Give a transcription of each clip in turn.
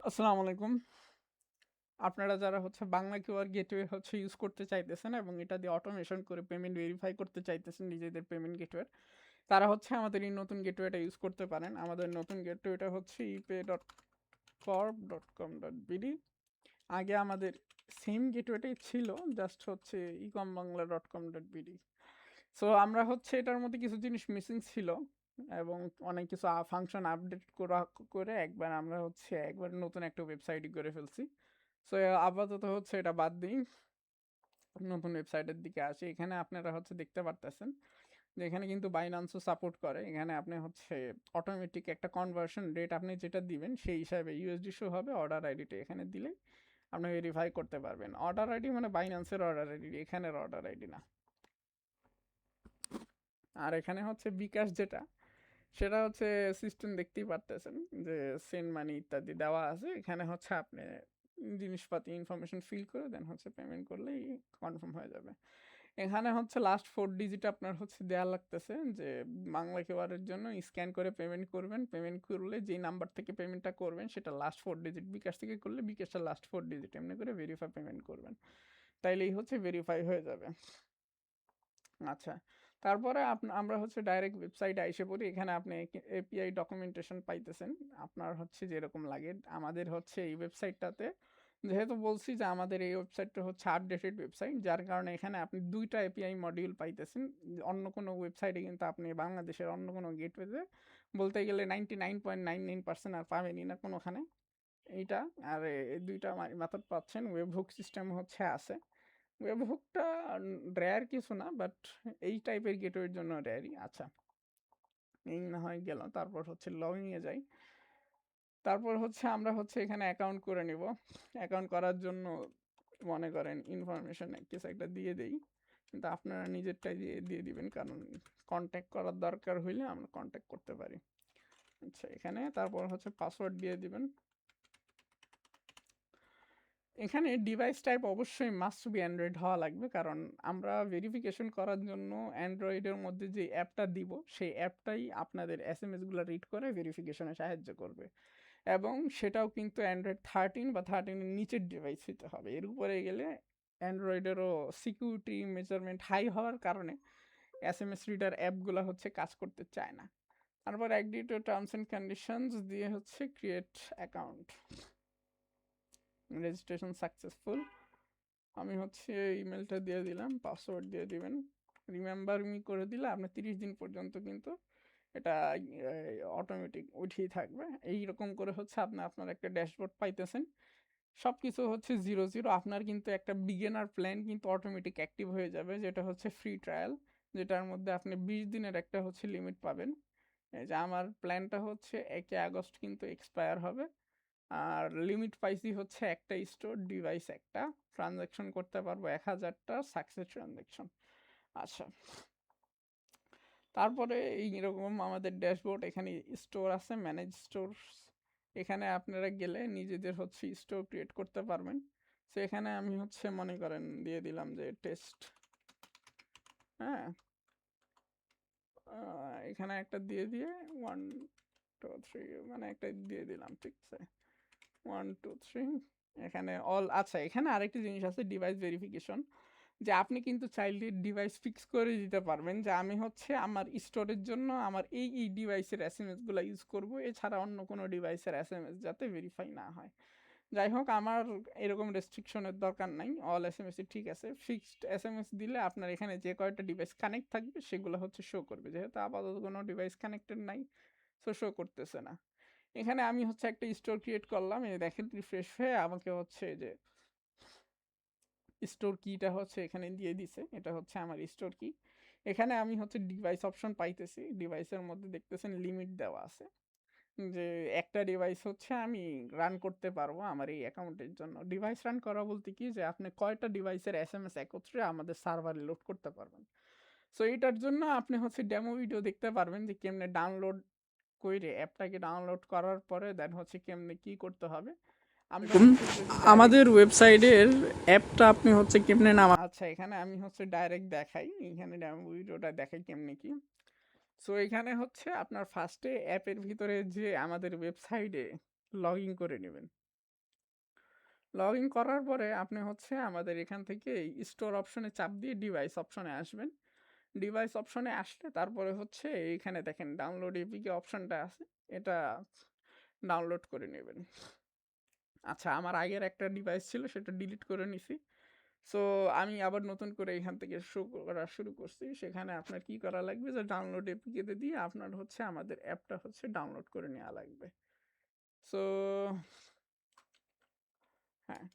আসসালামু আলাইকুম। আপনারা যারা হচ্ছে বাংলা কিউআর গেটওয়ে হচ্ছে ইউজ করতে চাইতেছেন এবং এটা দিয়ে অটোমেশন করে পেমেন্ট ভেরিফাই করতে চাইতেছেন নিজেদের পেমেন্ট গেটওয়ে, তারা হচ্ছে আমাদের এই নতুন গেটওয়েটা ইউজ করতে পারেন। আমাদের নতুন গেটওয়েটা হচ্ছে epay.corp.com.bd। আগে আমাদের সেম গেটওয়েটাই ছিল, জাস্ট হচ্ছে ecomBangla.com.bd। সো আমরা হচ্ছে এটার মধ্যে কিছু জিনিস মিসিং ছিল এবং অনেক কিছু ফাংশন আপডেট করে একবার নতুন একটা ওয়েবসাইটই করে ফেলছি। সো আপাতত হচ্ছে এটা বাদ দিই, নতুন ওয়েবসাইটের দিকে আসি। এখানে আপনারা হচ্ছে দেখতে পারতেছেন যে এখানে কিন্তু বাইন্যান্সও সাপোর্ট করে। এখানে আপনি হচ্ছে অটোমেটিক একটা কনভার্সন রেট আপনি যেটা দিবেন সেই হিসাবে ইউএসডি শো হবে। অর্ডার আইডিটা এখানে দিলে আপনি ভেরিফাই করতে পারবেন। অর্ডার আইডি মানে বাইন্যান্সের অর্ডার আইডি, এখানের অর্ডার আইডি না। আর এখানে হচ্ছে বিকাশ যেটা, সেটা হচ্ছে সিস্টেম দেখতেই পারতেছেন যে সেন্ড মানি ইত্যাদি দেওয়া আছে। এখানে হচ্ছে আপনি জিনিসপাতি ইনফরমেশন ফিল করে দেন হচ্ছে পেমেন্ট করলেই কনফার্ম হয়ে যাবে। এখানে হচ্ছে লাস্ট 4 ডিজিট আপনার হচ্ছে দেওয়া লাগতেছে যে বাংলা কেওয়ারের জন্য স্ক্যান করে পেমেন্ট করবেন। পেমেন্ট করলে যেই নাম্বার থেকে পেমেন্টটা করবেন সেটা লাস্ট 4 ডিজিট, বিকাশ থেকে করলে বিকাশের লাস্ট 4 ডিজিট এমনি করে ভেরিফাই পেমেন্ট করবেন, তাইলেই হচ্ছে ভেরিফাই হয়ে যাবে। আচ্ছা, তারপরে আমরা হচ্ছে ডাইরেক্ট ওয়েবসাইটে আইসে পড়ি। এখানে আপনি এপিআই ডকুমেন্টেশন পাইতেছেন আপনার হচ্ছে যেরকম লাগে। আমাদের হচ্ছে এই ওয়েবসাইটটাতে, যেহেতু বলছি যে আমাদের এই ওয়েবসাইটটা হচ্ছে আপডেটেড ওয়েবসাইট, যার কারণে এখানে আপনি দুইটা এপিআই মডিউল পাইতেছেন। অন্য কোনো ওয়েবসাইটে কিন্তু আপনি বাংলাদেশের অন্য কোনো গেটওয়েতে বলতে গেলে 99.99% আর পাবেনই না কোনোখানে এইটা। আর এই দুইটা মেথড পাচ্ছেন। ওয়েবহুক সিস্টেম হচ্ছে আছে। ওয়েবহুকটা রেয়ার কিছু না, বাট এই টাইপের গেটওয়ের জন্য রেয়ারই। আচ্ছা, এই না হয় গেল। তারপর হচ্ছে লগইনে যাই। তারপর হচ্ছে আমরা হচ্ছে এখানে অ্যাকাউন্ট করে নিব। অ্যাকাউন্ট করার জন্য মনে করেন ইনফরমেশন কিছু একটা দিয়ে দেই, কিন্তু আপনারা নিজেরটাই দিয়ে দিয়ে দিবেন, কারণ কন্ট্যাক্ট করার দরকার হইলে আমরা কন্ট্যাক্ট করতে পারি। আচ্ছা, এখানে তারপর হচ্ছে পাসওয়ার্ড দিয়ে দিবেন। এখানে ডিভাইস টাইপ অবশ্যই মাস্ট বি অ্যান্ড্রয়েড হওয়া লাগবে, কারণ আমরা ভেরিফিকেশন করার জন্য অ্যান্ড্রয়েডের মধ্যে যে অ্যাপটা দিব সেই অ্যাপটাই আপনাদের এসএমএসগুলো রিড করে ভেরিফিকেশনে সাহায্য করবে। এবং সেটাও কিন্তু অ্যান্ড্রয়েড 13 বা 13-এর নিচের ডিভাইস হতে হবে। এর উপরে গেলে অ্যান্ড্রয়েডেরও সিকিউরিটি মেজারমেন্ট হাই হওয়ার কারণে এসএমএস রিডার অ্যাপগুলো হচ্ছে কাজ করতে চায় না। তারপর agree to terms and conditions দিয়ে হচ্ছে ক্রিয়েট অ্যাকাউন্ট, রেজিস্ট্রেশন সাকসেসফুল। আমি হচ্ছে ইমেলটা দিয়ে দিলাম, পাসওয়ার্ড দিয়ে দিবেন। রিমেম্বার মি করে দিলে আপনি 30 দিন পর্যন্ত কিন্তু এটা অটোমেটিক উঠেই থাকবে। এইরকম করে হচ্ছে আপনি আপনার একটা ড্যাশবোর্ড পাইতেছেন। সব কিছু হচ্ছে 0 0। আপনার কিন্তু একটা বিগিনার প্ল্যান কিন্তু অটোমেটিক অ্যাক্টিভ হয়ে যাবে, যেটা হচ্ছে ফ্রি ট্রায়াল, যেটার মধ্যে আপনি 20 দিনের একটা হচ্ছে লিমিট পাবেন। এই যে আমার প্ল্যানটা হচ্ছে 1 আগস্ট কিন্তু এক্সপায়ার হবে। আর লিমিট পাইছি হচ্ছে একটা স্টোর ডিভাইস, একটা ট্রানজ্যাকশন করতে পারবো 1000টা সাকসেস ট্রানজ্যাকশন। আচ্ছা, তারপরে এইরকম আমাদের ড্যাশবোর্ড, এখানে স্টোর আছে, ম্যানেজ স্টোর। এখানে আপনারা গেলে নিজেদের হচ্ছে স্টোর ক্রিয়েট করতে পারবেন। তো এখানে আমি হচ্ছে মনে করেন দিয়ে দিলাম যে টেস্ট। হ্যাঁ, এখানে একটা দিয়ে দিয়ে 1 2 3 মানে একটা দিয়ে দিলাম, ঠিক আছে, 1 2 3 এখানে অল। আচ্ছা, এখানে আরেকটি জিনিস আছে, ডিভাইস ভেরিফিকেশন, যে আপনি কিন্তু চাইল্ডের ডিভাইস ফিক্স করে দিতে পারবেন যে আমি হচ্ছে আমার স্টোরের জন্য আমার এই ডিভাইসের এসএমএসগুলো ইউজ করব, এছাড়া অন্য কোনো ডিভাইসের এসএমএস যাতে ভেরিফাই না হয়। যাই হোক, আমার এরকম রেস্ট্রিকশনের দরকার নাই, অল এসএমএসই ঠিক আছে। ফিক্সড এসএমএস দিলে আপনার এখানে যে কয়টা ডিভাইস কানেক্ট থাকবে সেগুলো হচ্ছে শো করবে, যেহেতু আপাতত কোনো ডিভাইস কানেক্টেড নাই, সো শো করতেছে না। এখানে আমি হচ্ছে একটা স্টোর ক্রিয়েট করলাম, এই দেখেন রিফ্রেশ হয়ে আমাকে হচ্ছে যে স্টোর কিটা হচ্ছে এখানে দিয়ে দিছে, এটা হচ্ছে আমার স্টোর কি। এখানে আমি হচ্ছে ডিভাইস অপশন পাইতেছি, ডিভাইসের মধ্যে দেখতেছেন লিমিট দেওয়া আছে, যে একটা ডিভাইস হচ্ছে আমি রান করতে পারবো আমার এই অ্যাকাউন্টের জন্য। ডিভাইস রান করা বলতে কি, যে আপনি কয়টা ডিভাইসের এসএমএস একত্রে আমাদের সার্ভারে লোড করতে পারবেন। সো এইটার জন্য আপনি হচ্ছে ডেমো ভিডিও দেখতে পারবেন যে কেমনে ডাউনলোড করে, অ্যাপটাকে ডাউনলোড করার পরে দেন হচ্ছে কেমনে কি করতে হবে। আমরা হচ্ছে যদি আমাদের ওয়েবসাইটের অ্যাপটা আপনি হচ্ছে কেমনে নামা, আচ্ছা এখানে আমি হচ্ছে ডাইরেক্ট দেখাই, এখানে ডেমো ভিডিওটা দেখাই কেমনে কি। সো এখানে হচ্ছে আপনার ফার্স্টে অ্যাপের ভিতরে যে আমাদের ওয়েবসাইটে লগ ইন করে নেবেন। লগ ইন করার পরে আপনি হচ্ছে আমাদের এখান থেকে স্টোর অপশনে চাপ দিয়ে ডিভাইস অপশনে আসবেন। ডিভাইস অপশনে আসলে তারপরে হচ্ছে এইখানে দেখেন ডাউনলোড এপিকে অপশনটা আছে, এটা ডাউনলোড করে নেবেন। আচ্ছা, আমার আগের একটা ডিভাইস ছিল, সেটা ডিলিট করে নিছি। সো আমি আবার নতুন করে এখান থেকে শুরু করছি। সেখানে আপনার কি করা লাগবে, যে ডাউনলোড এপিকেতে দিয়ে আপনার হচ্ছে আমাদের অ্যাপটা হচ্ছে ডাউনলোড করে নেওয়া লাগবে। সো হ্যাঁ,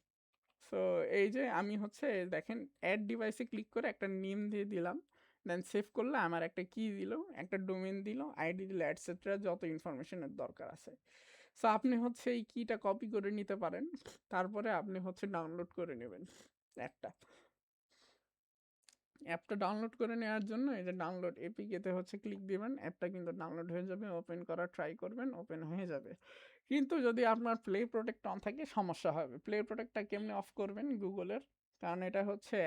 সো এই যে আমি হচ্ছে দেখেন অ্যাড ডিভাইসে ক্লিক করে একটা নেম দিয়ে দিলাম, দেন সেভ করলে আমার একটা কি দিল, একটা ডোমেন দিল, আইডি দিল, অ্যাটসেট্রা, যত ইনফরমেশনের দরকার আছে। সো আপনি হচ্ছে এই কিটা কপি করে নিতে পারেন, তারপরে আপনি হচ্ছে ডাউনলোড করে নেবেন অ্যাপটা। অ্যাপটা ডাউনলোড করে নেওয়ার জন্য এই যে ডাউনলোড এপিকেতে হচ্ছে ক্লিক দিবেন, অ্যাপটা কিন্তু ডাউনলোড হয়ে যাবে। ওপেন করার ট্রাই করবেন, ওপেন হয়ে যাবে। কিন্তু যদি আপনার প্লে প্রোটেক্ট অন থাকে সমস্যা হবে। প্লে প্রোটেক্টটা কেমনে অফ করবেন গুগলের, কারণ এটা হচ্ছে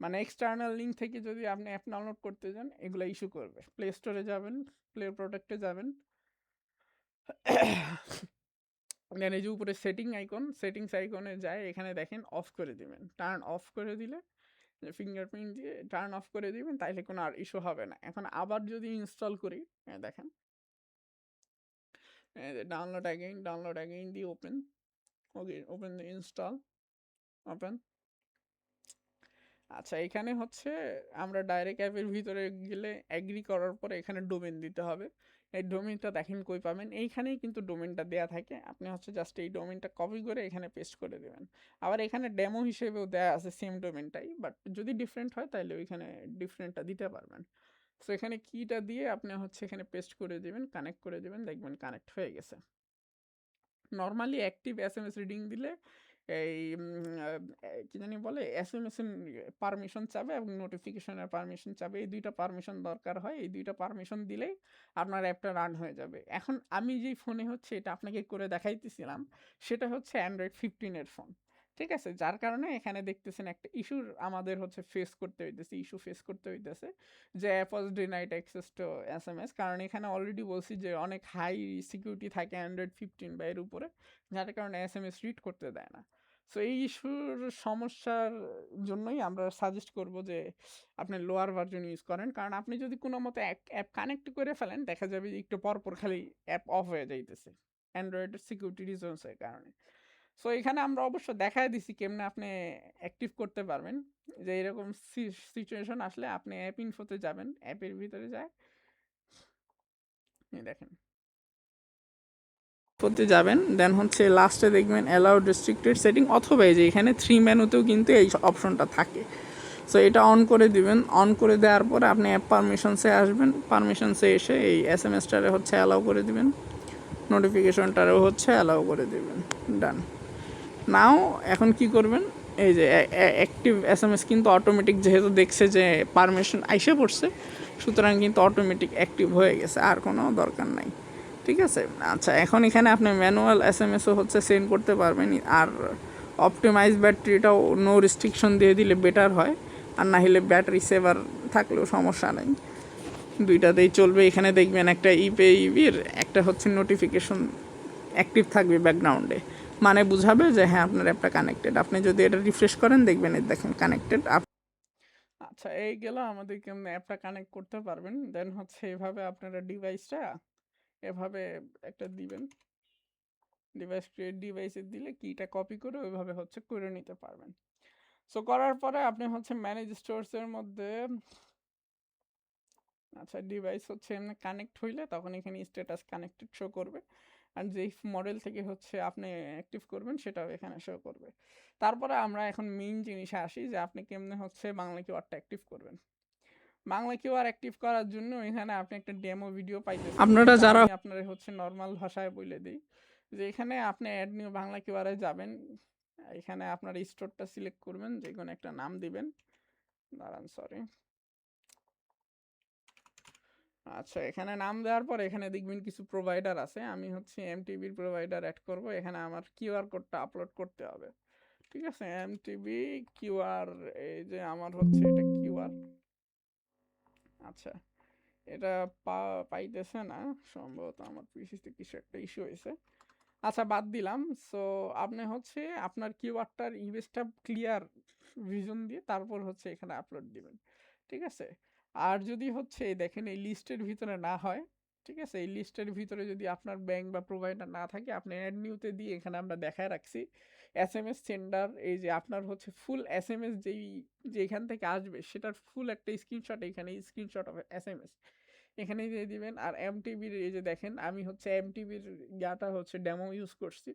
মানে এক্সটার্নাল লিঙ্ক থেকে যদি আপনি অ্যাপ ডাউনলোড করতে যান এগুলো ইস্যু করবে। প্লে স্টোরে যাবেন, প্লে প্রোটেক্টে যাবেন, দেন এই যে উপরে সেটিংস আইকনে যায়, এখানে দেখেন অফ করে দিবেন, টার্ন অফ করে দিলে, ফিঙ্গারপ্রিন্ট দিয়ে টার্ন অফ করে দিবেন, তাইলে কোনো আর ইস্যু হবে না। এখন আবার যদি ইনস্টল করি, দেখেন ডাউনলোড অ্যাগেইন দিয়ে open, okay open the install, open. আচ্ছা, এখানে হচ্ছে আমরা ডাইরেক্ট অ্যাপের ভিতরে গেলে অ্যাগ্রি করার পরে এখানে ডোমেন দিতে হবে। এই ডোমেনটা দেখেন কই পাবেন, এইখানেই কিন্তু ডোমেনটা দেয়া থাকে। আপনি হচ্ছে জাস্ট এই ডোমেনটা কপি করে এখানে পেস্ট করে দেবেন। আবার এখানে ডেমো হিসেবেও দেয়া আছে সেম ডোমেনটাই, বাট যদি ডিফারেন্ট হয় তাহলে ওইখানে ডিফারেন্টটা দিতে পারবেন। সো এখানে কিটা দিয়ে আপনি হচ্ছে এখানে পেস্ট করে দিবেন, কানেক্ট করে দিবেন, দেখবেন কানেক্ট হয়ে গেছে। নর্মালি অ্যাক্টিভ এসএমএস রিডিং দিলে এই কি জানি বলে, এসএমএস এর পারমিশন চাবে এবং নোটিফিকেশনের পারমিশন চাবে, এই দুইটা পারমিশন দরকার হয়। এই দুইটা পারমিশন দিলেই আপনার অ্যাপটা রান হয়ে যাবে। এখন আমি যেই ফোনে হচ্ছে এটা আপনাকে করে দেখাইতেছিলাম, সেটা হচ্ছে অ্যান্ড্রয়েড 15-এর ফোন, ঠিক আছে? যার কারণে এখানে দেখতেছেন একটা ইস্যুর আমাদের হচ্ছে ইস্যু ফেস করতে হইতেছে, যে app was denied access to SMS. কারণ এখানে অলরেডি বলছি যে অনেক হাই সিকিউরিটি থাকে অ্যান্ড্রয়েড 15 বা এর উপরে, যার কারণে এসএমএস রিড করতে দেয় না। সো এই ইস্যুর সমস্যার জন্যই আমরা সাজেস্ট করব যে আপনি লোয়ার ভার্জন ইউজ করেন। কারণ আপনি যদি কোনো মতো অ্যাপ কানেক্ট করে ফেলেন, দেখা যাবে যে একটু পরপর খালি অ্যাপ অফ হয়ে যাইতেছে অ্যান্ড্রয়েডের সিকিউরিটি রিজনসের কারণে। সো এখানে আমরা অবশ্য দেখায় দিছি কেমনে আপনি অ্যাক্টিভ করতে পারবেন। যে এরকম সিচুয়েশন আসলে আপনি অ্যাপ ইনফোতে যাবেন, অ্যাপের ভিতরে যায় দেখেন করতে যাবেন, দেন হচ্ছে লাস্টে দেখবেন অ্যালাউড রেস্ট্রিক্টেড সেটিং, অথবা এই যে এখানে 3 মেনুতেও কিন্তু এই অপশনটা থাকে। সো এটা অন করে দিবেন, অন করে দেওয়ার পরে আপনি অ্যাপ পারমিশনসে আসবেন, পারমিশনসে এসে এই এসএমএসটারে হচ্ছে অ্যালাউ করে দিবেন, নোটিফিকেশনটারেও হচ্ছে অ্যালাউ করে দিবেন, ডান। নাও এখন কি করবেন, এই যে অ্যাক্টিভ এসএমএস কিন্তু অটোমেটিক, যেহেতু দেখছে যে পারমিশন আইসে পড়ছে, সুতরাং কিন্তু অটোমেটিক অ্যাক্টিভ হয়ে গেছে, আর কোনো দরকার নাই, ঠিক আছে? আচ্ছা, এখন এখানে আপনি ম্যানুয়াল এসএমএসও হচ্ছে সেন্ড করতে পারবেন, আর অপটিমাইজ ব্যাটারিটাও নো রেস্ট্রিকশন দিয়ে দিলে বেটার হয়, আর না হলে ব্যাটারি সেভার থাকলেও সমস্যা নেই, দুইটাতেই চলবে। এখানে দেখবেন একটা ইপে ইবির একটা হচ্ছে নোটিফিকেশন অ্যাক্টিভ থাকবে ব্যাকগ্রাউন্ডে, মানে বুঝাবে যে হ্যাঁ আপনার অ্যাপটা কানেক্টেড। আপনি যদি এটা রিফ্রেশ করেন দেখবেন এই দেখেন কানেক্টেড। আচ্ছা, এই গেল আমাদের কেমন অ্যাপটা কানেক্ট করতে পারবেন। দেন হচ্ছে এভাবে আপনারা ডিভাইসটা এভাবে একটা দিবেন, ডিভাইস ক্রিয়েট ডিভাইসে দিলে কিটা কপি করে ওইভাবে হচ্ছে করে নিতে পারবেন। সো করার পরে আপনি হচ্ছে ম্যানেজ স্টোরসের মধ্যে, আচ্ছা ডিভাইস হচ্ছে এমনি কানেক্ট হইলে তখন এখানে স্ট্যাটাস কানেক্টেড শো করবে, আর যেই মডেল থেকে হচ্ছে আপনি অ্যাক্টিভ করবেন সেটাও এখানে শো করবে। তারপরে আমরা এখন মেইন জিনিসে আসি, যে আপনি কেমনে হচ্ছে বাংলা কিওয়ার্ডটা অ্যাক্টিভ করবেন। বাংলা কিওয়ার্ড অ্যাক্টিভ করার জন্য এখানে আপনি একটা ডেমো ভিডিও পাইতেছেন, আপনারা যারা আপনারা হচ্ছে নর্মাল ভাষায় বলে দিই, যে এখানে আপনি অ্যাড নিউ বাংলা কিওয়ার্ডে যাবেন, এখানে আপনার স্টোরটা সিলেক্ট করবেন, যে কোনো একটা নাম দিবেন, দাঁড়ান সরি। আচ্ছা, এখানে নাম দেওয়ার পর এখানে দেখবেন কিছু প্রোভাইডার আছে, আমি হচ্ছে এমটিবির প্রোভাইডার অ্যাড করব। এখানে আমার কিউআর কোডটা আপলোড করতে হবে, ঠিক আছে? এমটিবি কিউআর, এই যে আমার হচ্ছে এটা কিউআর। আচ্ছা, এটা পাইতেছে না সম্ভবত, আমার পিসিতে কিছু একটা ইস্যু হয়েছে। আচ্ছা বাদ দিলাম। সো আপনি হচ্ছে আপনার কিওয়ার্ডটার ইমেজটা ক্লিয়ার ভিশন দিয়ে তারপর হচ্ছে এখানে আপলোড দিবেন। ঠিক আছে? আর যদি হচ্ছে দেখেন এই লিস্টের ভিতরে না হয়, ঠিক আছে? এই লিস্টের ভিতরে যদি আপনার ব্যাংক বা প্রোভাইডার না থাকে আপনি এড নিউতে দিয়ে এখানে আমরা দেখায় রাখছি। এসএমএস সেন্ডার এই যে আপনার হচ্ছে ফুল এসএমএস যেইখান থেকে আসবে সেটার ফুল একটা স্ক্রিনশট এখানে স্ক্রিনশট অফ এসএমএস এখানে দিয়ে দিবেন। আর এমটিবির এই যে দেখেন আমি হচ্ছে এমটিবির ইয়াটা হচ্ছে ডেমো ইউজ করছি।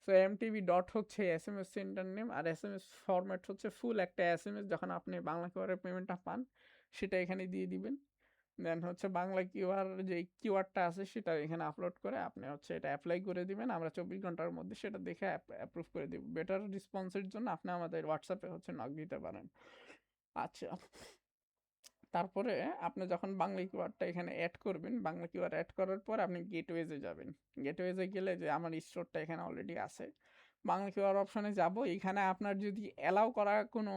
সো এমটিবি ডট হচ্ছে এসএমএস সেন্টার নেম আর এসএমএস ফরম্যাট হচ্ছে ফুল একটা এসএমএস যখন আপনি বাংলা কিউআর পেমেন্টটা পান সেটা এখানে দিয়ে দিবেন। দেন হচ্ছে বাংলা কিউআর যে কিউআরটা আছে সেটা এখানে আপলোড করে আপনি হচ্ছে এটা অ্যাপ্লাই করে দিবেন। আমরা ২৪ ঘন্টার মধ্যে সেটা দেখে অ্যাপ্রুভ করে দিব। বেটার রেসপন্সের জন্য আপনি আমাদের হোয়াটসঅ্যাপে হচ্ছে নক দিতে পারেন। আচ্ছা, তারপরে আপনি যখন বাংলা কিওয়ার্ডটা এখানে অ্যাড করবেন, বাংলা কিওয়ার্ড অ্যাড করার পর আপনি গেটওয়েজে যাবেন। গেটওয়েজে গেলে যে আমার স্টোরটা এখানে অলরেডি আছে। বাংলা কিওয়ার্ড অপশনে যাব। এখানে আপনার যদি অ্যালাউ করা কোনো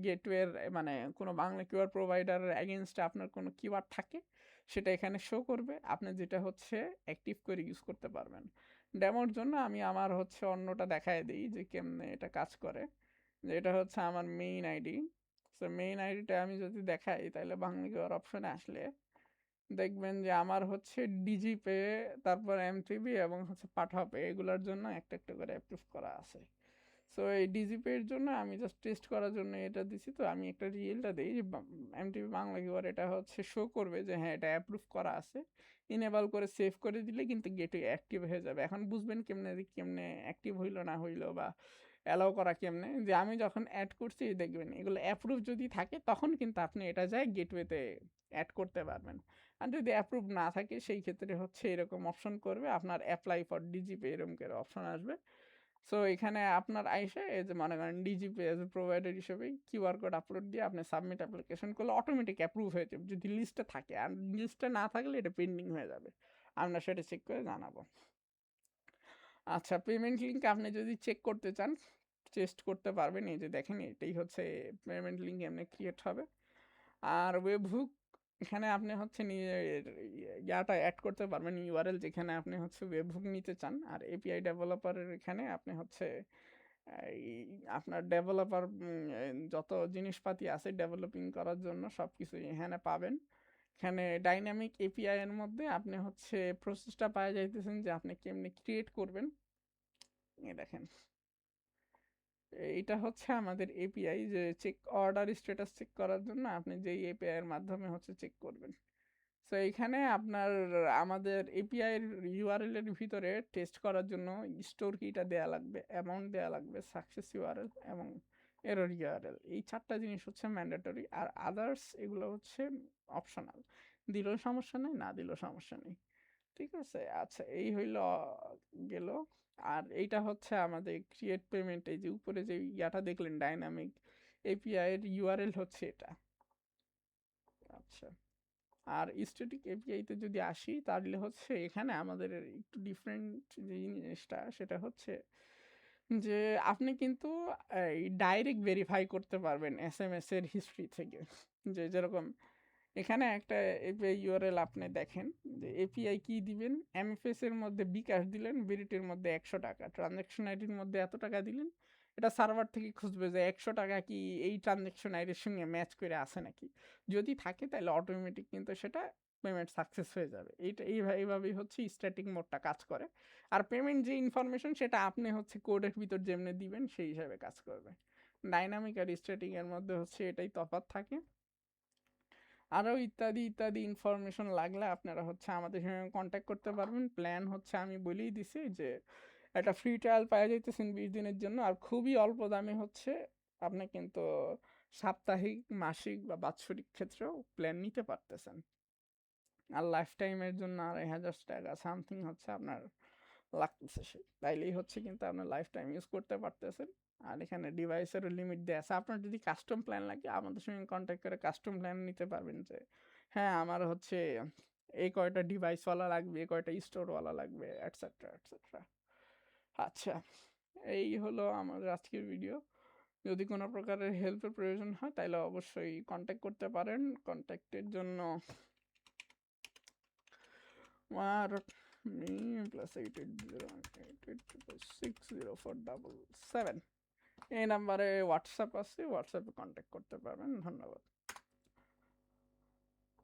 গেটওয়ের মানে কোনো বাংলা কিওয়ার্ড প্রোভাইডারের এগেইনস্টে আপনার কোনো কিওয়ার্ড থাকে, সেটা এখানে শো করবে। আপনি যেটা হচ্ছে অ্যাক্টিভ করে ইউজ করতে পারবেন। ডেমোর জন্য আমি আমার হচ্ছে অন্যটা দেখায় দিই যে কেমনে এটা কাজ করে। যে এটা হচ্ছে আমার মেইন আইডি। সো মেইন আইডিটা আমি যদি দেখাই তাহলে বাংলা কিওয়ার অপশনে আসলে দেখবেন যে আমার হচ্ছে ডিজিপে, তারপর এমটিবি এবং হচ্ছে পাঠাপে এগুলোর জন্য একটা একটা করে অ্যাপ্রুভ করা আছে। সো এই ডিজিপে এর জন্য আমি জাস্ট টেস্ট করার জন্য এটা দিছি। তো আমি একটা রিয়েলটা দিই যে এমটিবি বাংলা কিওয়ার এটা হচ্ছে শো করবে যে হ্যাঁ এটা অ্যাপ্রুভ করা আছে। ইনেবল করে সেভ করে দিলে কিন্তু গেটওয়ে অ্যাক্টিভ হয়ে যাবে। এখন বুঝবেন কেমনে কেমনে অ্যাক্টিভ হইলো না হইলো বা অ্যালাউ করা কেমনে। যে আমি যখন অ্যাড করছি দেখবেন এগুলো অ্যাপ্রুভ যদি থাকে তখন কিন্তু আপনি এটা যায় গেটওয়েতে অ্যাড করতে পারবেন। আর যদি অ্যাপ্রুভ না থাকে সেই ক্ষেত্রে হচ্ছে এরকম অপশন করবে আপনার অ্যাপ্লাই ফর ডিজিপে এরকম করে অপশন আসবে। সো এখানে আপনার আইসে এই যে মনে করেন ডিজিপে এজ এ প্রোভাইডার হিসেবে কিউআর কোড আপলোড দিয়ে আপনি সাবমিট অ্যাপ্লিকেশন করলে অটোমেটিক অ্যাপ্রুভ হয়ে যাবে যদি লিস্টে থাকে। আর লিস্টে না থাকলে এটা পেন্ডিং হয়ে যাবে। আমরা সেটা চেক করে জানাবো। আচ্ছা, পেমেন্ট লিঙ্ক আপনি যদি চেক করতে চান টেস্ট করতে পারবেন। এই যে দেখেন এটাই হচ্ছে পেমেন্ট লিঙ্ক এমনি ক্রিয়েট হবে। আর ওয়েবহুক এখানে আপনি হচ্ছে নিজের ইয়াটা অ্যাড করতে পারবেন ইউআরএল যেখানে আপনি হচ্ছে ওয়েবহুক নিতে চান। আর এপিআই ডেভেলপারের এখানে আপনি হচ্ছে এই আপনার ডেভেলপার যত জিনিসপাতি আছে ডেভেলপিং করার জন্য সব কিছু এখানে পাবেন। এখানে ডাইনামিক এপিআই এর মধ্যে আপনি হচ্ছে প্রসেসটা পাওয়া যাইতেছেন যে আপনি কেমনি ক্রিয়েট করবেন। এই দেখেন এইটা হচ্ছে আমাদের এপিআই যে চেক অর্ডার স্ট্যাটাস চেক করার জন্য আপনি যেই এপিআই এর মাধ্যমে হচ্ছে চেক করবেন। সো এইখানে আপনার আমাদের এপিআই এর ইউআরএল এর ভিতরে টেস্ট করার জন্য স্টোর কিটা দেয়া লাগবে, অ্যামাউন্ট দেয়া লাগবে, সাকসেস ইউআরএল এবং এরর ইউআরএল। এই 4টা জিনিস হচ্ছে ম্যান্ডেটরি আর আদার্স এগুলো হচ্ছে অপশনাল। দিলেও সমস্যা নেই, না দিলেও সমস্যা নেই। ঠিক আছে? আচ্ছা এই হইল গেল। আর এইটা হচ্ছে আমাদের ক্রিয়েট পেমেন্ট এই যে উপরে যে ইয়াটা দেখলেন ডাইনামিক এপিআই এর ইউআরএল হচ্ছে এটা। আচ্ছা, আর স্ট্যাটিক এপিআই তে যদি আসি তাহলে হচ্ছে এখানে আমাদের একটু ডিফারেন্ট যে জিনিসটা সেটা হচ্ছে যে আপনি কিন্তু এই ডাইরেক্ট ভেরিফাই করতে পারবেন এসএমএস এর হিস্ট্রি থেকে। যে যেরকম এখানে একটা এপিআই ইউআরএল আপনি দেখেন যে এপিআই কি দিবেন, এমএফএস এর মধ্যে বিকাশ দিলেন, বিরিটির মধ্যে 100 টাকা, ট্রানজ্যাকশন আইডির মধ্যে এত টাকা দিলেন। এটা সার্ভার থেকে খুঁজবে যে 100 টাকা কি এই ট্রানজ্যাকশন আইডির সঙ্গে ম্যাচ করে আছে নাকি। যদি থাকে তাহলে অটোমেটিক কিন্তু সেটা পেমেন্ট সাকসেস হয়ে যাবে। এইভাবেই হচ্ছে স্ট্যাটিক মোডটা কাজ করে। আর পেমেন্ট যে ইনফরমেশন সেটা আপনি হচ্ছে কোডের ভিতর যেমনি দিবেন সেই হিসাবে কাজ করবে। ডাইনামিক আর স্ট্যাটিক এর মধ্যে হচ্ছে এটাই তফাৎ থাকে। আরও ইত্যাদি ইত্যাদি ইনফরমেশন লাগলে আপনারা হচ্ছে আমাদের সঙ্গে কন্ট্যাক্ট করতে পারবেন। প্ল্যান হচ্ছে আমি বলেই দিছি যে একটা ফ্রি ট্রায়াল পাওয়া যাইতেছেন 20 দিনের জন্য। আর খুবই অল্প দামে হচ্ছে আপনি কিন্তু সাপ্তাহিক, মাসিক বা বাৎসরিক ক্ষেত্রেও প্ল্যান নিতে পারতেছেন। আর লাইফ টাইমের জন্য 2,500 টাকা সামথিং হচ্ছে আপনার লাগতেছে তাইলেই হচ্ছে কিন্তু আপনার লাইফ টাইম ইউজ করতে পারতেছেন। আর এখানে ডিভাইসেরও লিমিট দেওয়া আছে। আপনার যদি কাস্টম প্ল্যান লাগে আমাদের সঙ্গে কন্ট্যাক্ট করে কাস্টম প্ল্যান নিতে পারবেন যে হ্যাঁ আমার হচ্ছে এই কয়টা ডিভাইসওয়ালা লাগবে, এই কয়টা স্টোরওয়ালা লাগবে, এটসেট্রা এটসেট্রা। আচ্ছা, এই হলো আমাদের আজকের ভিডিও। যদি কোনো প্রকারের হেল্পের প্রয়োজন হয় তাহলে অবশ্যই কন্ট্যাক্ট করতে পারেন। কন্ট্যাক্টের জন্য আমার প্লাস 8808860477 এই নাম্বারে হোয়াটসঅ্যাপ আছে, হোয়াটসঅ্যাপে কন্ট্যাক্ট করতে পারবেন। ধন্যবাদ।